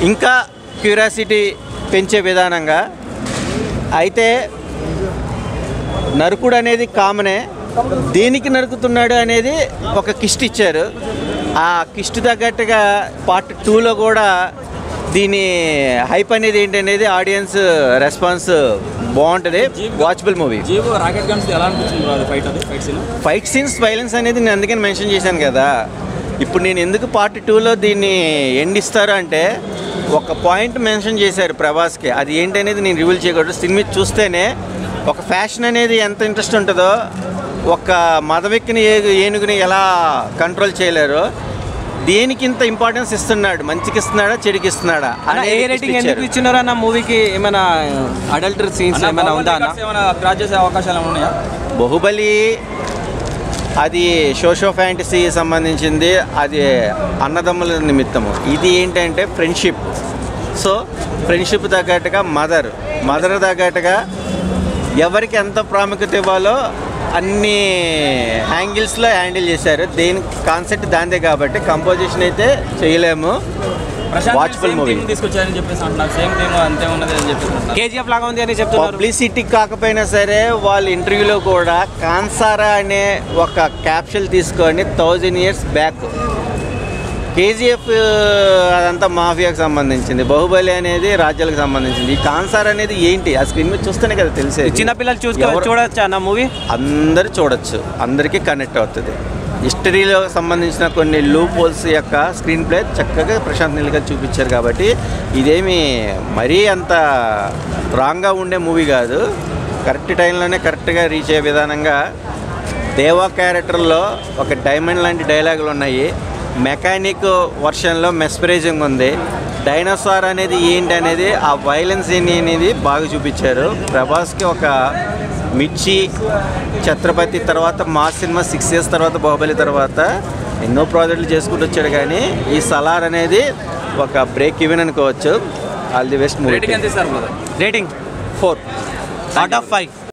ఇంకా క్యూరియాసిటీ పెంచే విధానంగా. అయితే నరుకుడు అనేది కామనే, దేనికి నరుకుతున్నాడు అనేది ఒక కిస్ట్ ఇచ్చారు. ఆ కిస్ట్ తగ్గట్టుగా పార్ట్ 2లో కూడా దీని హైప్ అనేది ఏంటనేది ఆడియన్స్ రెస్పాన్స్ బాగుంటుంది. Watchable movie. Fight scenes violence అనేది నేను అందుకని మెన్షన్ చేశాను కదా. ఇప్పుడు నేను ఎందుకు పార్ట్ 2లో దీన్ని ఎండ్ ఇస్తారు అంటే ఒక పాయింట్ మెన్షన్ చేశారు ప్రభాస్కి. అది ఏంటనేది నేను రివీల్ చేయకూడదు. సినిమా చూస్తేనే ఒక ఫ్యాషన్ అనేది ఎంత ఇంట్రెస్ట్ ఉంటుందో, ఒక మదవెక్కిన ఏనుగుని ఎలా కంట్రోల్ చేయలేరో, దేనికి ఇంత ఇంపార్టెన్స్ ఇస్తున్నాడు, మంచికి ఇస్తున్నాడా చెడుకి ఇస్తున్నాడా ఏ రేటింగ్ ఎందుకు ఇచ్చినారు అన్న మూవీకి? ఏమైనా అడల్ట్ సీన్స్ ఏమైనా ఉందా అన్న? క్రాస్ చేసే అవకాశాలు ఉన్నాయా? బాహుబలి అది సోషో ఫ్యాంటసీ సంబంధించింది, అది అన్నదమ్ముల నిమిత్తము. ఇది ఏంటంటే ఫ్రెండ్షిప్. సో ఫ్రెండ్షిప్ తగ్గట్టుగా మదర్ తగ్గట్టుగా ఎవరికి ఎంత ప్రాముఖ్యత ఇవ్వాలో అన్ని యాంగిల్స్లో హ్యాండిల్ చేశారు. దేని కాన్సెప్ట్ దాందే కాబట్టి కంపోజిషన్ అయితే చేయలేము. Watchable movie. కేజీఎఫ్ లాగా ఉంది అని చెప్తున్నారు. పబ్లిసిటీ కాకపోయినా సరే వాళ్ళ ఇంటర్వ్యూలో కూడా కాన్సారా అనే ఒక క్యాప్షుల్ తీసుకొని 1000 years బ్యాక్ కేజీఎఫ్ అదంతా మాఫియాకి సంబంధించింది, బాహుబలి అనేది రాజ్యాలకు సంబంధించింది. ఈ కాన్సార్ అనేది ఏంటి ఆ స్క్రీన్ మీద చూస్తేనే కదా తెలిసేది. చిన్నపిల్లలు చూడొచ్చు అన్న మూవీ. అందరూ చూడొచ్చు, అందరికీ కనెక్ట్ అవుతుంది. హిస్టరీలో సంబంధించిన కొన్ని లూప్ హోల్స్ యొక్క స్క్రీన్ ప్లే చక్కగా ప్రశాంత్ నీల్ గారు చూపించారు. కాబట్టి ఇదేమి మరీ అంత రాంగ్గా ఉండే మూవీ కాదు. కరెక్ట్ టైంలోనే కరెక్ట్గా రీచ్ అయ్యే విధానంగా దేవా క్యారెక్టర్లో ఒక డైమండ్ లాంటి డైలాగులు ఉన్నాయి. మెకానిక్ వర్షన్లో మెస్పరైజింగ్ ఉంది. డైనోసార్ అనేది ఏంటి అనేది, ఆ వైలెన్స్ ఏంటి అనేది బాగా చూపించారు. ప్రభాస్కి ఒక మిర్చి, ఛత్రపతి తర్వాత మాస్ సినిమా 6 years తర్వాత బాహుబలి తర్వాత ఎన్నో ప్రాజెక్టులు చేసుకుంటూ వచ్చాడు. కానీ ఈ సలార్ అనేది ఒక బ్రేక్ ఈవెన్ అనుకోవచ్చు. All the best movie. Rating 4 out of 5.